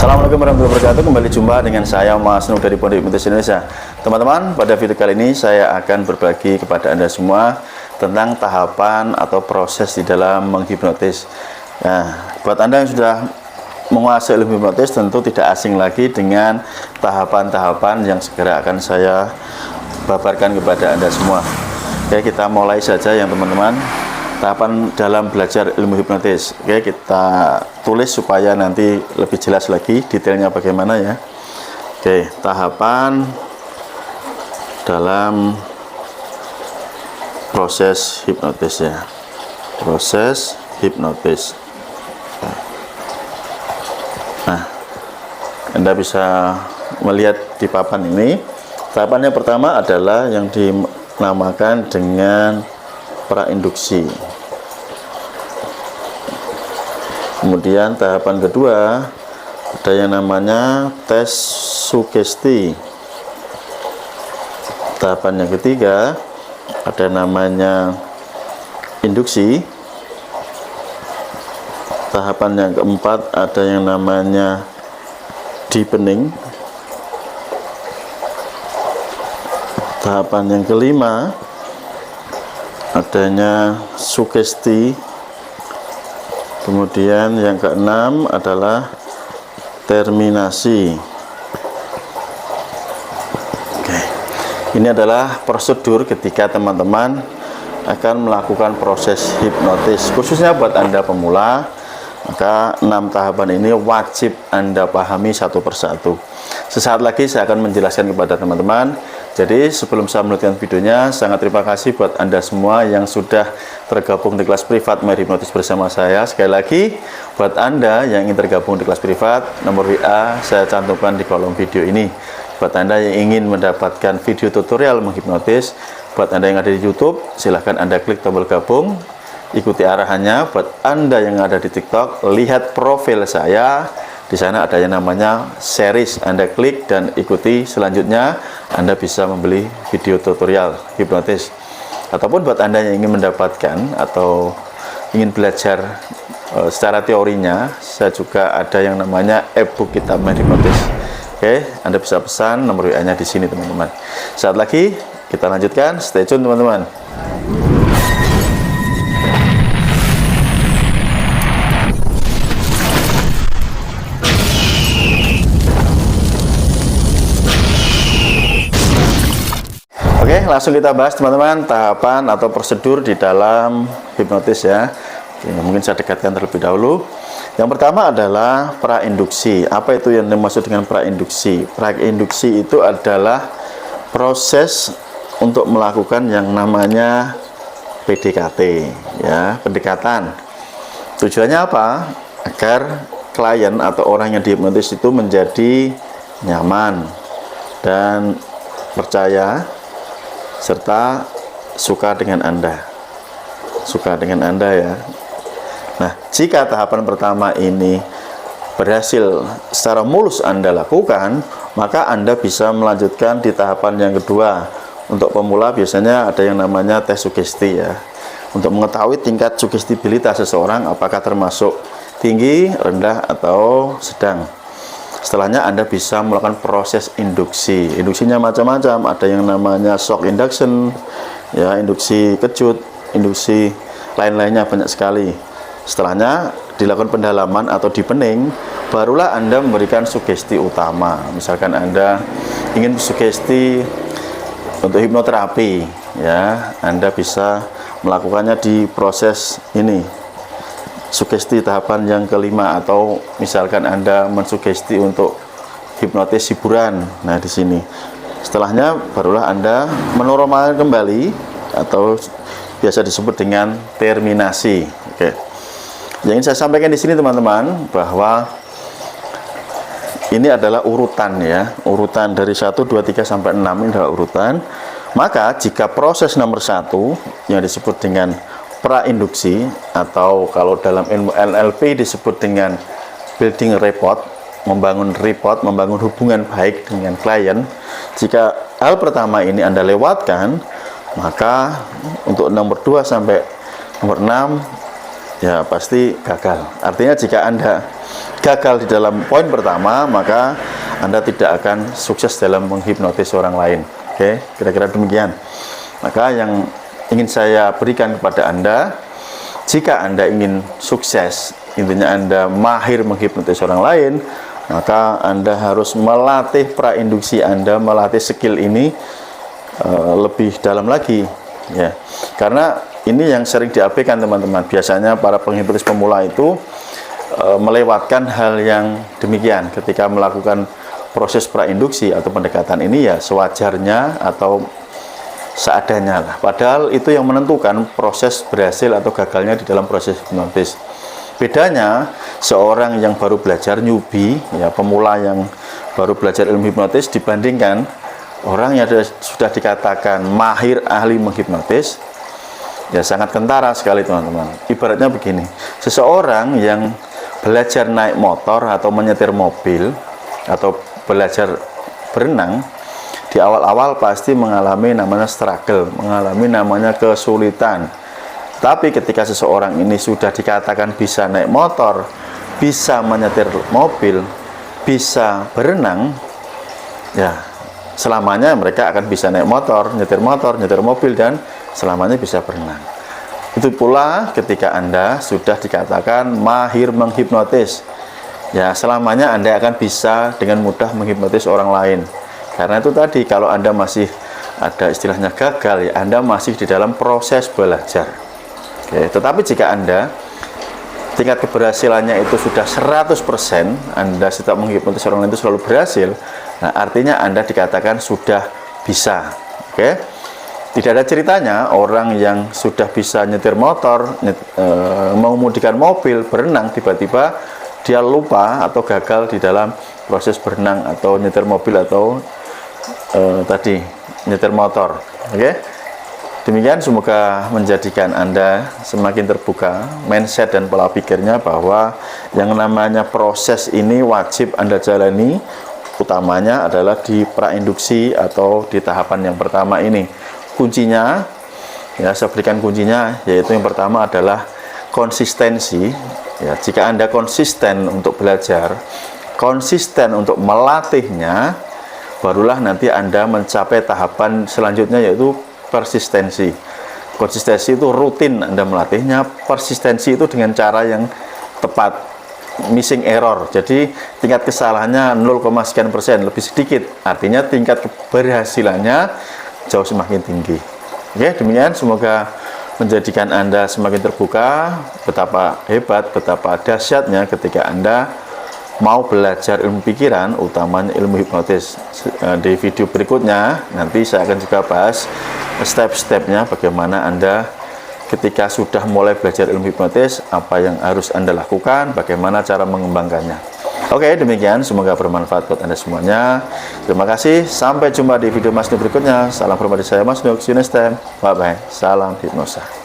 Assalamualaikum warahmatullahi wabarakatuh. Kembali jumpa dengan saya Mas Nur dari Pondok Hipnotis Indonesia. Teman-teman, pada video kali ini saya akan berbagi kepada Anda semua tentang tahapan atau proses di dalam menghipnotis. Nah, buat Anda yang sudah menguasai ilmu hipnotis tentu tidak asing lagi dengan tahapan-tahapan yang segera akan saya paparkan kepada Anda semua. Oke, kita mulai saja yang teman-teman. Tahapan dalam belajar ilmu hipnotis. Oke, kita tulis supaya nanti lebih jelas lagi detailnya bagaimana ya. Oke, tahapan dalam proses hipnotis ya. Proses hipnotis. Nah, Anda bisa melihat di papan ini. Tahapan yang pertama adalah yang dinamakan dengan prainduksi. Kemudian tahapan kedua ada yang namanya tes sugesti. Tahapan yang ketiga ada namanya induksi. Tahapan yang keempat ada yang namanya deepening. Tahapan yang kelima adanya sugesti. Kemudian yang keenam adalah terminasi. Oke. Ini adalah prosedur ketika teman-teman akan melakukan proses hipnotis. Khususnya buat Anda pemula, maka 6 tahapan ini wajib Anda pahami satu persatu. Sesaat lagi saya akan menjelaskan kepada teman-teman. Jadi sebelum saya melanjutkan videonya, sangat terima kasih buat Anda semua yang sudah tergabung di kelas privat Hipnotis bersama saya. Sekali lagi, buat Anda yang ingin tergabung di kelas privat, nomor WA saya cantumkan di kolom video ini. Buat Anda yang ingin mendapatkan video tutorial menghipnotis, buat Anda yang ada di YouTube, silahkan Anda klik tombol gabung, ikuti arahannya. Buat Anda yang ada di TikTok, lihat profil saya. Di sana ada yang namanya series, Anda klik dan ikuti. Selanjutnya Anda bisa membeli video tutorial hipnotis. Ataupun buat Anda yang ingin mendapatkan atau ingin belajar secara teorinya, saya juga ada yang namanya e-book kitab hipnotis. Oke, Anda bisa pesan, nomor WA-nya di sini teman-teman. Saat lagi kita lanjutkan, stay tune teman-teman. Oke, langsung kita bahas teman-teman tahapan atau prosedur di dalam hipnotis ya. Oke, mungkin saya dekatkan terlebih dahulu. Yang pertama adalah prainduksi. Apa itu yang dimaksud dengan prainduksi? Prainduksi itu adalah proses untuk melakukan yang namanya PDKT ya, pendekatan. Tujuannya apa? Agar klien atau orang yang dihipnotis itu menjadi nyaman dan percaya serta suka dengan Anda. Suka dengan Anda ya. Nah, jika tahapan pertama ini berhasil secara mulus Anda lakukan, maka Anda bisa melanjutkan di tahapan yang kedua. Untuk pemula biasanya ada yang namanya tes sugesti ya. Untuk mengetahui tingkat sugestibilitas seseorang apakah termasuk tinggi, rendah atau sedang. Setelahnya Anda bisa melakukan proses induksi. Induksinya macam-macam, ada yang namanya shock induction, ya, induksi kejut, induksi lain-lainnya banyak sekali. Setelahnya dilakukan pendalaman atau deepening, barulah Anda memberikan sugesti utama. Misalkan Anda ingin sugesti untuk hipnoterapi, ya, Anda bisa melakukannya di proses ini. Sugesti tahapan yang kelima, atau misalkan Anda mensugesti untuk hipnotis hiburan. Nah, di sini. Setelahnya barulah Anda menormalkan kembali atau biasa disebut dengan terminasi. Oke. Yang ingin saya sampaikan di sini teman-teman bahwa ini adalah urutan ya. Urutan dari 1 2 3 sampai 6 ini adalah urutan. Maka jika proses nomor 1 yang disebut dengan prainduksi, atau kalau dalam ilmu NLP disebut dengan building rapport, membangun hubungan baik dengan klien. Jika hal pertama ini Anda lewatkan, maka untuk nomor 2 sampai nomor 6 ya pasti gagal. Artinya jika Anda gagal di dalam poin pertama, maka Anda tidak akan sukses dalam menghipnotis orang lain. Oke, kira-kira demikian. Maka yang ingin saya berikan kepada Anda, jika Anda ingin sukses, intinya Anda mahir menghipnotis orang lain, maka Anda harus melatih prainduksi Anda, melatih skill ini lebih dalam lagi, ya. Karena ini yang sering diabaikan teman-teman. Biasanya para penghipnotis pemula itu melewatkan hal yang demikian ketika melakukan proses prainduksi atau pendekatan ini, ya sewajarnya atau seadanya lah. Padahal itu yang menentukan proses berhasil atau gagalnya di dalam proses hipnotis. Bedanya seorang yang baru belajar, newbie, ya pemula yang baru belajar ilmu hipnotis, dibandingkan orang yang sudah dikatakan mahir ahli menghipnotis, ya sangat kentara sekali teman-teman. Ibaratnya begini, seseorang yang belajar naik motor atau menyetir mobil atau belajar berenang, di awal-awal pasti mengalami namanya struggle, mengalami namanya kesulitan. Tapi ketika seseorang ini sudah dikatakan bisa naik motor, bisa menyetir mobil, bisa berenang, ya selamanya mereka akan bisa naik motor, nyetir mobil, dan selamanya bisa berenang. Itu pula ketika Anda sudah dikatakan mahir menghipnotis, ya selamanya Anda akan bisa dengan mudah menghipnotis orang lain. Karena itu tadi, kalau Anda masih ada istilahnya gagal, ya Anda masih di dalam proses belajar. Oke, tetapi jika Anda tingkat keberhasilannya itu sudah 100%, Anda setiap menghipnotis orang lain itu selalu berhasil, nah artinya Anda dikatakan sudah bisa. Oke, tidak ada ceritanya orang yang sudah bisa nyetir motor, mengemudikan mobil, berenang, tiba-tiba dia lupa atau gagal di dalam proses berenang atau nyetir mobil atau tadi nyetir motor. Oke, demikian, semoga menjadikan Anda semakin terbuka mindset dan pola pikirnya bahwa yang namanya proses ini wajib Anda jalani, utamanya adalah di prainduksi atau di tahapan yang pertama ini. Kuncinya, ya saya berikan kuncinya, yaitu yang pertama adalah konsistensi. Ya, jika Anda konsisten untuk belajar, konsisten untuk melatihnya, barulah nanti Anda mencapai tahapan selanjutnya, yaitu persistensi. Konsistensi itu rutin Anda melatihnya, persistensi itu dengan cara yang tepat, missing error. Jadi tingkat kesalahannya 0,sekian%, lebih sedikit. Artinya tingkat keberhasilannya jauh semakin tinggi. Oke, demikian, semoga menjadikan Anda semakin terbuka betapa hebat, betapa dahsyatnya ketika Anda mau belajar ilmu pikiran, utamanya ilmu hipnotis. Di video berikutnya nanti saya akan juga bahas step-stepnya, bagaimana Anda ketika sudah mulai belajar ilmu hipnotis, apa yang harus Anda lakukan, bagaimana cara mengembangkannya. Oke, demikian, semoga bermanfaat buat Anda semuanya. Terima kasih, sampai jumpa di video Mas Nuk berikutnya. Salam hormat dari saya, Mas Nuk. See you next time. Bye bye. Salam hipnosa.